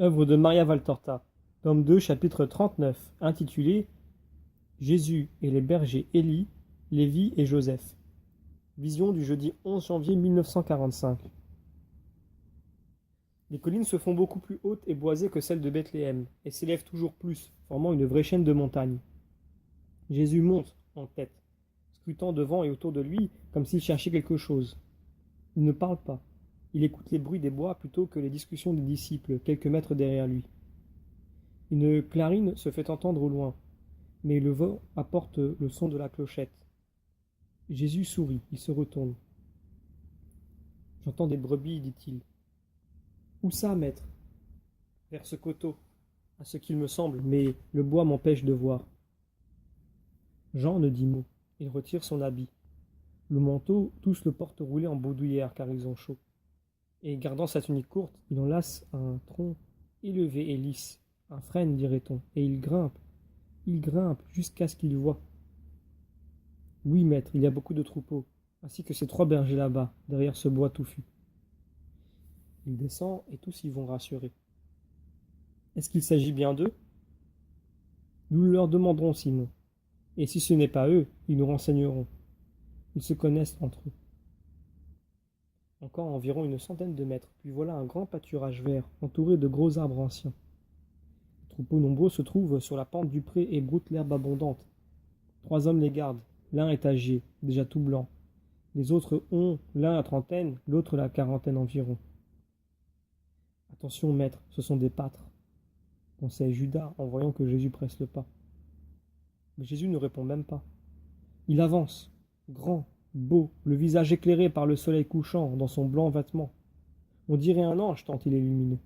Œuvre de Maria Valtorta, tome 2, chapitre 39, intitulé Jésus et les bergers Élie, Lévi et Joseph. Vision du jeudi 11 janvier 1945. Les collines se font beaucoup plus hautes et boisées que celles de Bethléem, et s'élèvent toujours plus, formant une vraie chaîne de montagnes. Jésus monte, en tête, scrutant devant et autour de lui, comme s'il cherchait quelque chose. Il ne parle pas. Il écoute les bruits des bois plutôt que les discussions des disciples, quelques mètres derrière lui. Une clarine se fait entendre au loin, mais le vent apporte le son de la clochette. Jésus sourit, il se retourne. J'entends des brebis, dit-il. Où ça, maître? Vers ce coteau, à ce qu'il me semble, mais le bois m'empêche de voir. Jean ne dit mot, il retire son habit. Le manteau, tous le portent roulé en baudouillère car ils ont chaud. Et gardant sa tunique courte, il enlace un tronc élevé et lisse, un frêne dirait-on, et il grimpe jusqu'à ce qu'il voie. Oui, maître, il y a beaucoup de troupeaux, ainsi que ces 3 bergers là-bas, derrière ce bois touffu. Il descend et tous y vont rassurés. Est-ce qu'il s'agit bien d'eux? Nous leur demanderons, Simon. Et si ce n'est pas eux, ils nous renseigneront. Ils se connaissent entre eux. Encore environ une centaine de mètres, puis voilà un grand pâturage vert, entouré de gros arbres anciens. Les troupeaux nombreux se trouvent sur la pente du pré et broutent l'herbe abondante. 3 hommes les gardent. L'un est âgé, déjà tout blanc. Les autres ont, l'un la trentaine, l'autre la quarantaine environ. Attention, maître, ce sont des pâtres, conseille Judas en voyant que Jésus presse le pas. Mais Jésus ne répond même pas. Il avance, grand, beau, le visage éclairé par le soleil couchant dans son blanc vêtement. On dirait un ange tant il est lumineux.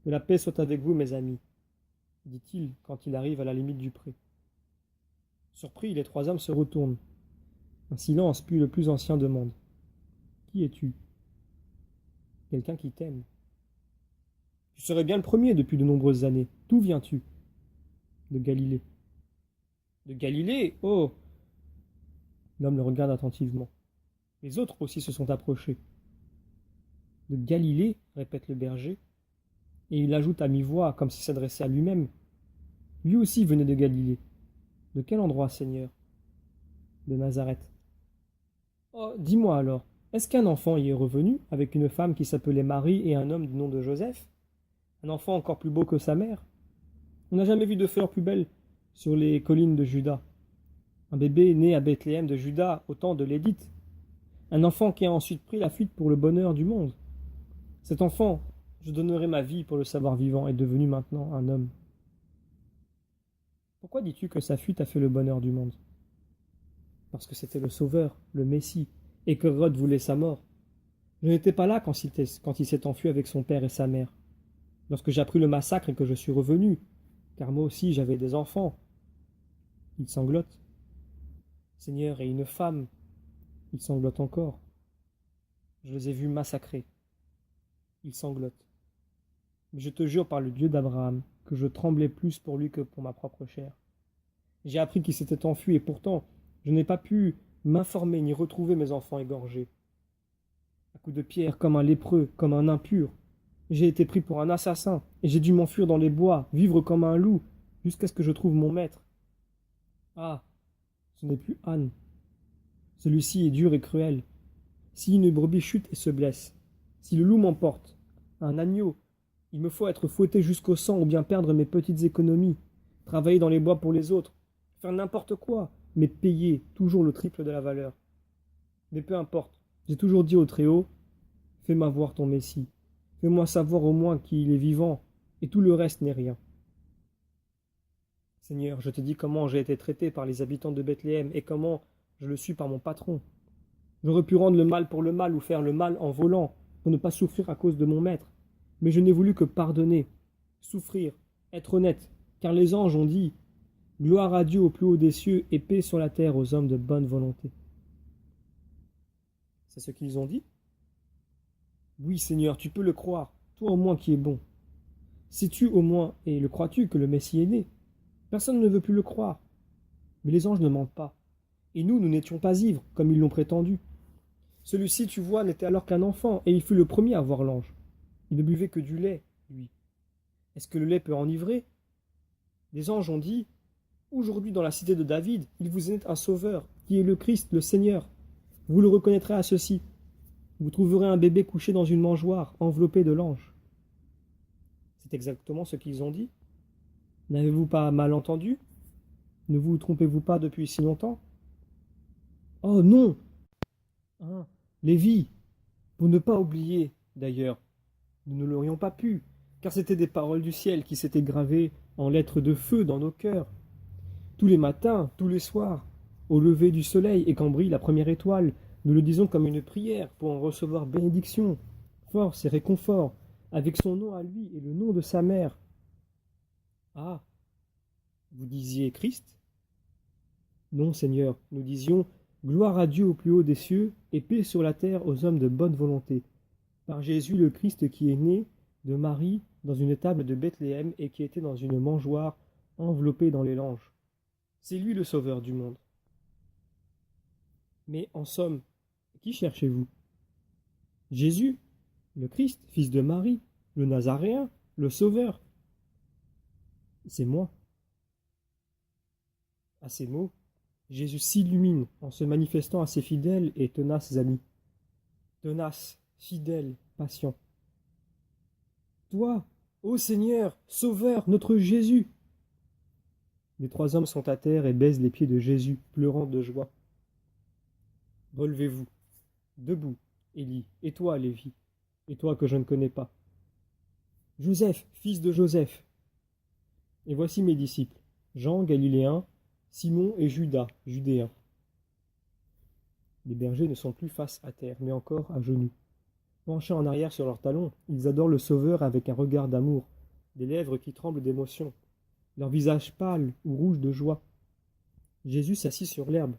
Que la paix soit avec vous, mes amis, dit-il quand il arrive à la limite du pré. Surpris, les 3 hommes se retournent. Un silence, puis le plus ancien demande. Qui es-tu? Quelqu'un qui t'aime. Tu serais bien le premier depuis de nombreuses années. D'où viens-tu? De Galilée. De Galilée? Oh! L'homme le regarde attentivement. Les autres aussi se sont approchés. De Galilée, répète le berger, et il ajoute à mi-voix, comme s'il s'adressait à lui-même. Lui aussi venait de Galilée. De quel endroit, Seigneur? De Nazareth. Oh, dis-moi alors, est-ce qu'un enfant y est revenu, avec une femme qui s'appelait Marie et un homme du nom de Joseph? Un enfant encore plus beau que sa mère? On n'a jamais vu de fleurs plus belles sur les collines de Juda. Un bébé né à Bethléem de Juda au temps de l'Édite. Un enfant qui a ensuite pris la fuite pour le bonheur du monde. Cet enfant, je donnerai ma vie pour le savoir vivant, est devenu maintenant un homme. Pourquoi dis-tu que sa fuite a fait le bonheur du monde? Parce que c'était le Sauveur, le Messie, et que Hérode voulait sa mort. Je n'étais pas là quand il s'est enfui avec son père et sa mère. Lorsque j'ai appris le massacre et que je suis revenu, car moi aussi j'avais des enfants. Il sanglote. Seigneur, et une femme, il sanglote encore. Je les ai vus massacrés. Il sanglote. Mais je te jure par le Dieu d'Abraham que je tremblais plus pour lui que pour ma propre chair. J'ai appris qu'il s'était enfui et pourtant je n'ai pas pu m'informer ni retrouver mes enfants égorgés. À coups de pierre, comme un lépreux, comme un impur, j'ai été pris pour un assassin et j'ai dû m'enfuir dans les bois, vivre comme un loup, jusqu'à ce que je trouve mon maître. Ah, ce n'est plus Anne. Celui-ci est dur et cruel. Si une brebis chute et se blesse, si le loup m'emporte, un agneau, il me faut être fouetté jusqu'au sang ou bien perdre mes petites économies, travailler dans les bois pour les autres, faire n'importe quoi, mais payer toujours le triple de la valeur. Mais peu importe, j'ai toujours dit au Très-Haut, fais-moi voir ton Messie, fais-moi savoir au moins qu'il est vivant, et tout le reste n'est rien. Seigneur, je te dis comment j'ai été traité par les habitants de Bethléem et comment je le suis par mon patron. J'aurais pu rendre le mal pour le mal ou faire le mal en volant pour ne pas souffrir à cause de mon maître. Mais je n'ai voulu que pardonner, souffrir, être honnête, car les anges ont dit « Gloire à Dieu au plus haut des cieux et paix sur la terre aux hommes de bonne volonté. » C'est ce qu'ils ont dit? Oui, Seigneur, tu peux le croire, toi au moins qui es bon. Sais-tu au moins, et le crois-tu, que le Messie est né? Personne ne veut plus le croire. Mais les anges ne mentent pas. Et nous n'étions pas ivres, comme ils l'ont prétendu. Celui-ci, tu vois, n'était alors qu'un enfant, et il fut le premier à voir l'ange. Il ne buvait que du lait, lui. Est-ce que le lait peut enivrer? Les anges ont dit, aujourd'hui dans la cité de David, il vous est un sauveur, qui est le Christ, le Seigneur. Vous le reconnaîtrez à ceci. Vous trouverez un bébé couché dans une mangeoire, enveloppé de langes. C'est exactement ce qu'ils ont dit. N'avez-vous pas mal entendu? Ne vous trompez-vous pas depuis si longtemps? Oh non! Hein, Lévi, pour ne pas oublier, d'ailleurs, nous ne l'aurions pas pu, car c'étaient des paroles du ciel qui s'étaient gravées en lettres de feu dans nos cœurs. Tous les matins, tous les soirs, au lever du soleil et quand brille la première étoile, nous le disons comme une prière pour en recevoir bénédiction, force et réconfort, avec son nom à lui et le nom de sa mère. Ah, vous disiez Christ? Non, Seigneur, nous disions gloire à Dieu au plus haut des cieux et paix sur la terre aux hommes de bonne volonté. Par Jésus le Christ qui est né de Marie dans une étable de Bethléem et qui était dans une mangeoire enveloppée dans les langes. C'est lui le sauveur du monde. Mais en somme, qui cherchez-vous? Jésus, le Christ, fils de Marie, le Nazaréen, le sauveur. C'est moi. À ces mots, Jésus s'illumine en se manifestant à ses fidèles et tenaces amis. Tenaces, fidèles, patients. Toi, ô Seigneur, Sauveur, notre Jésus! Les trois hommes sont à terre et baisent les pieds de Jésus, pleurant de joie. Relevez-vous, debout, Élie, et toi, Lévi, et toi que je ne connais pas. Joseph, fils de Joseph. Et voici mes disciples, Jean, Galiléen, Simon et Judas, Judéen. Les bergers ne sont plus face à terre, mais encore à genoux. Penchés en arrière sur leurs talons, ils adorent le Sauveur avec un regard d'amour, des lèvres qui tremblent d'émotion, leur visage pâle ou rouge de joie. Jésus s'assit sur l'herbe.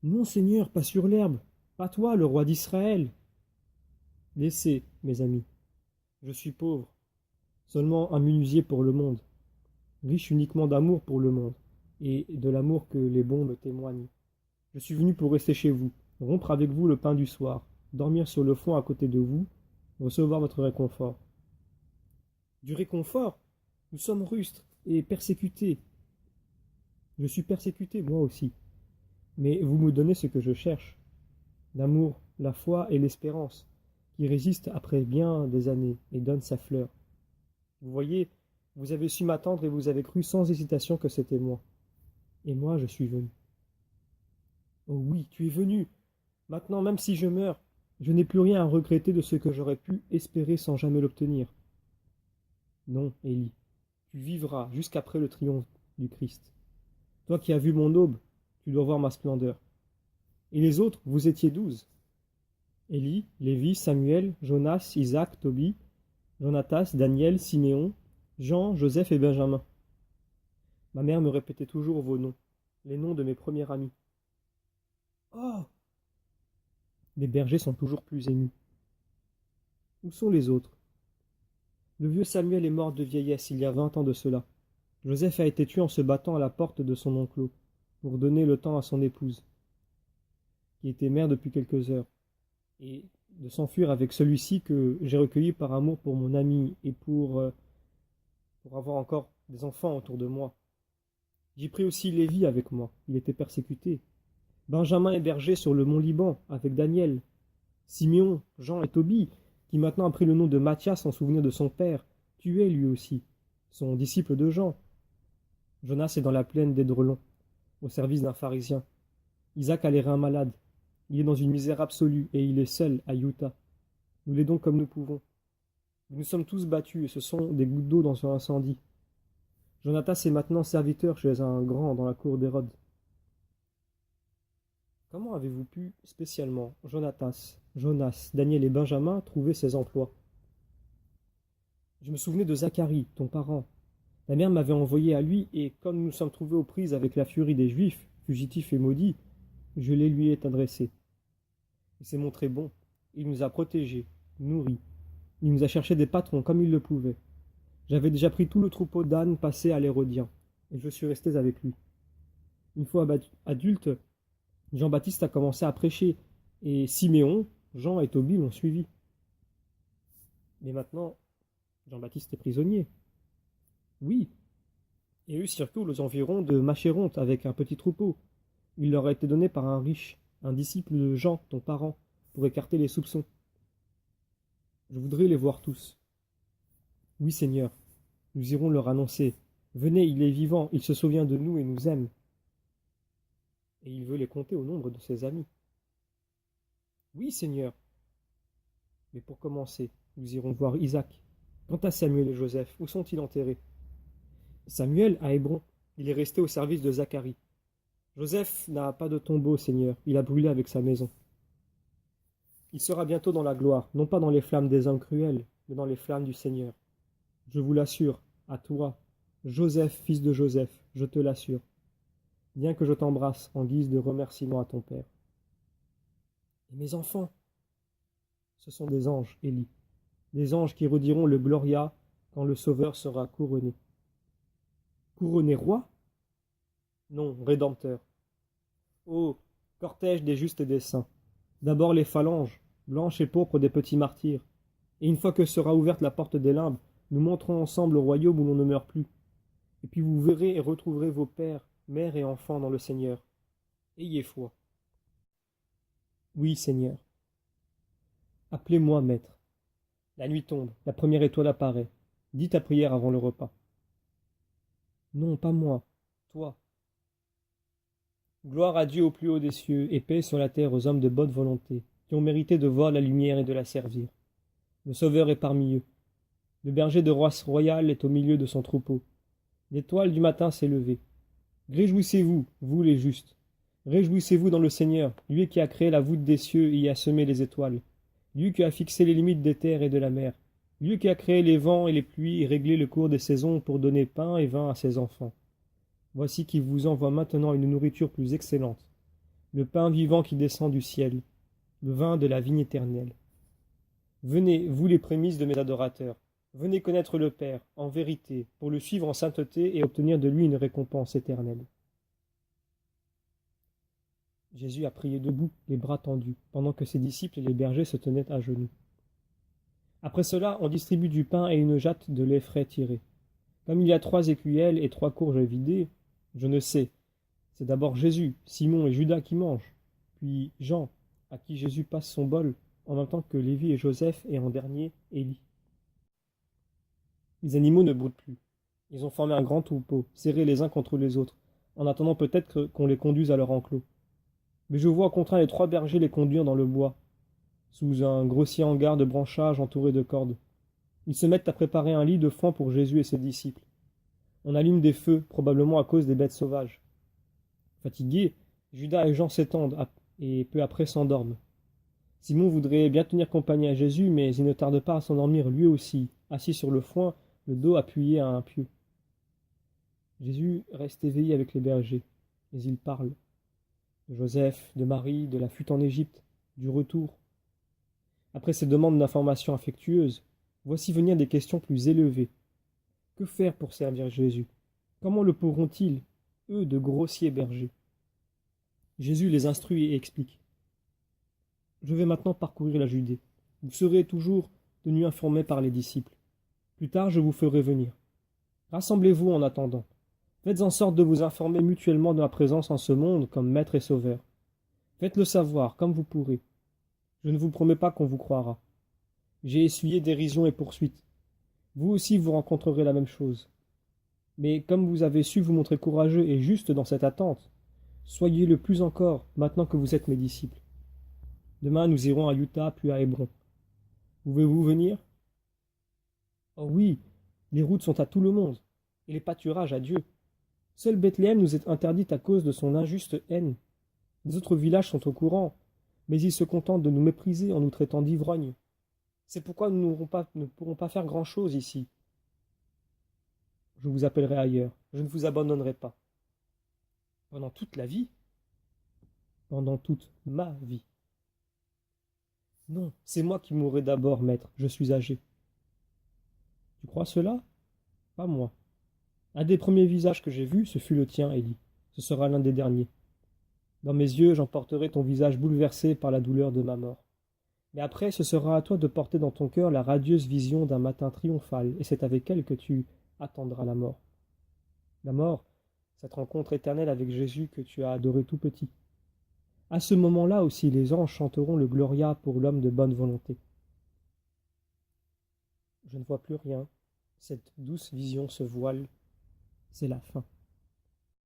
Non, Seigneur, pas sur l'herbe, pas toi, le roi d'Israël. Laissez, mes amis, je suis pauvre, seulement un menuisier pour le monde, riche uniquement d'amour pour le monde, et de l'amour que les bons me témoignent. Je suis venu pour rester chez vous, rompre avec vous le pain du soir, dormir sur le fond à côté de vous, recevoir votre réconfort. Du réconfort? Nous sommes rustres et persécutés. Je suis persécuté, moi aussi. Mais vous me donnez ce que je cherche. L'amour, la foi et l'espérance, qui résistent après bien des années et donnent sa fleur. Vous voyez, vous avez su m'attendre et vous avez cru sans hésitation que c'était moi. Et moi, je suis venu. Oh oui, tu es venu. Maintenant, même si je meurs, je n'ai plus rien à regretter de ce que j'aurais pu espérer sans jamais l'obtenir. Non, Élie, tu vivras jusqu'après le triomphe du Christ. Toi qui as vu mon aube, tu dois voir ma splendeur. Et les autres, vous étiez 12. Élie, Lévi, Samuel, Jonas, Isaac, Tobie, Jonatas, Daniel, Siméon, Jean, Joseph et Benjamin. Ma mère me répétait toujours vos noms, les noms de mes premiers amis. Oh! Les bergers sont toujours plus émus. Où sont les autres? Le vieux Samuel est mort de vieillesse il y a 20 ans de cela. Joseph a été tué en se battant à la porte de son enclos, pour donner le temps à son épouse, qui était mère depuis quelques heures, et de s'enfuir avec celui-ci que j'ai recueilli par amour pour mon ami et pour avoir encore des enfants autour de moi. J'ai pris aussi Lévi avec moi, il était persécuté. Benjamin est berger sur le mont Liban, avec Daniel. Siméon, Jean et Tobie, qui maintenant a pris le nom de Matthias en souvenir de son père, tué lui aussi, son disciple de Jean. Jonas est dans la plaine d'Édrelon, au service d'un pharisien. Isaac a les reins malades. Il est dans une misère absolue et il est seul à Utah. Nous l'aidons comme nous pouvons. Nous sommes tous battus et ce sont des gouttes d'eau dans un incendie. Jonatas est maintenant serviteur chez un grand dans la cour d'Hérode. Comment avez-vous pu, spécialement, Jonatas, Jonas, Daniel et Benjamin, trouver ces emplois? Je me souvenais de Zacharie, ton parent. La mère m'avait envoyé à lui, et comme nous nous sommes trouvés aux prises avec la furie des Juifs, fugitifs et maudits, je les lui ai adressés. Il s'est montré bon. Il nous a protégés, nourris. Il nous a cherché des patrons comme il le pouvait. J'avais déjà pris tout le troupeau d'ânes passé à l'Hérodien, et je suis resté avec lui. Une fois adulte, Jean-Baptiste a commencé à prêcher, et Siméon, Jean et Tobie l'ont suivi. Mais maintenant, Jean-Baptiste est prisonnier. Oui, et eux circulent aux environs de Machéronte avec un petit troupeau. Il leur a été donné par un riche, un disciple de Jean, ton parent, pour écarter les soupçons. Je voudrais les voir tous. Oui, Seigneur, nous irons leur annoncer. Venez, il est vivant, il se souvient de nous et nous aime. Et il veut les compter au nombre de ses amis. Oui, Seigneur. Mais pour commencer, nous irons voir Isaac. Quant à Samuel et Joseph, où sont-ils enterrés? Samuel à Hébron, il est resté au service de Zacharie. Joseph n'a pas de tombeau, Seigneur, il a brûlé avec sa maison. Il sera bientôt dans la gloire, non pas dans les flammes des hommes cruels, mais dans les flammes du Seigneur. Je vous l'assure, à toi, Joseph, fils de Joseph, je te l'assure. Bien que je t'embrasse en guise de remerciement à ton père. Et mes enfants, ce sont des anges, Élie, des anges qui rediront le Gloria quand le Sauveur sera couronné. Couronné roi? Non, rédempteur. Ô cortège des justes et des saints, d'abord les phalanges, blanches et pourpres des petits martyrs, et une fois que sera ouverte la porte des limbes, nous monterons ensemble au royaume où l'on ne meurt plus. Et puis vous verrez et retrouverez vos pères, mères et enfants dans le Seigneur. Ayez foi. Oui, Seigneur. Appelez-moi maître. La nuit tombe, la première étoile apparaît. Dis ta prière avant le repas. Non, pas moi, toi. Gloire à Dieu au plus haut des cieux, et paix sur la terre aux hommes de bonne volonté, qui ont mérité de voir la lumière et de la servir. Le Sauveur est parmi eux. Le berger de Roi royal est au milieu de son troupeau. L'étoile du matin s'est levée. Réjouissez-vous, vous les justes. Réjouissez-vous dans le Seigneur, lui qui a créé la voûte des cieux et y a semé les étoiles. Lui qui a fixé les limites des terres et de la mer. Lui qui a créé les vents et les pluies et réglé le cours des saisons pour donner pain et vin à ses enfants. Voici qui vous envoie maintenant une nourriture plus excellente, le pain vivant qui descend du ciel, le vin de la vigne éternelle. Venez, vous les prémices de mes adorateurs, venez connaître le Père, en vérité, pour le suivre en sainteté et obtenir de lui une récompense éternelle. Jésus a prié debout, les bras tendus, pendant que ses disciples et les bergers se tenaient à genoux. Après cela, on distribue du pain et une jatte de lait frais tiré. Comme il y a 3 écuelles et 3 courges vidées, je ne sais. C'est d'abord Jésus, Simon et Judas qui mangent, puis Jean, à qui Jésus passe son bol, en même temps que Lévi et Joseph, et en dernier, Élie. Les animaux ne broutent plus. Ils ont formé un grand troupeau, serrés les uns contre les autres, en attendant peut-être qu'on les conduise à leur enclos. Mais je vois contraint les 3 bergers les conduire dans le bois, sous un grossier hangar de branchages entouré de cordes. Ils se mettent à préparer un lit de foin pour Jésus et ses disciples. On allume des feux, probablement à cause des bêtes sauvages. Fatigués, Judas et Jean s'étendent et peu après s'endorment. Simon voudrait bien tenir compagnie à Jésus, mais il ne tarde pas à s'endormir lui aussi, assis sur le foin, le dos appuyé à un pieu. Jésus reste éveillé avec les bergers, mais il parle. De Joseph, de Marie, de la fuite en Égypte, du retour. Après ces demandes d'informations affectueuses, voici venir des questions plus élevées. Que faire pour servir Jésus? Comment le pourront-ils, eux de grossiers bergers? Jésus les instruit et explique. Je vais maintenant parcourir la Judée. Vous serez toujours tenus informés par les disciples. Plus tard, je vous ferai venir. Rassemblez-vous en attendant. Faites en sorte de vous informer mutuellement de ma présence en ce monde comme maître et sauveur. Faites-le savoir comme vous pourrez. Je ne vous promets pas qu'on vous croira. J'ai essuyé dérision et poursuites. Vous aussi vous rencontrerez la même chose. Mais comme vous avez su vous montrer courageux et juste dans cette attente, soyez le plus encore maintenant que vous êtes mes disciples. Demain nous irons à Utah puis à Hébron. Pouvez-vous venir? Oh oui, les routes sont à tout le monde, et les pâturages à Dieu. Seul Bethléem nous est interdite à cause de son injuste haine. Les autres villages sont au courant, mais ils se contentent de nous mépriser en nous traitant d'ivrognes. C'est pourquoi nous ne pourrons pas faire grand-chose ici. Je vous appellerai ailleurs, je ne vous abandonnerai pas. Pendant toute la vie? Pendant toute ma vie. Non, c'est moi qui mourrai d'abord, maître, je suis âgé. Tu crois cela? Pas moi. Un des premiers visages que j'ai vus, ce fut le tien, Élie. Ce sera l'un des derniers. Dans mes yeux, j'emporterai ton visage bouleversé par la douleur de ma mort. Mais après, ce sera à toi de porter dans ton cœur la radieuse vision d'un matin triomphal, et c'est avec elle que tu attendras la mort. La mort, cette rencontre éternelle avec Jésus que tu as adoré tout petit. À ce moment-là aussi, les anges chanteront le Gloria pour l'homme de bonne volonté. Je ne vois plus rien. Cette douce vision se voile. C'est la fin.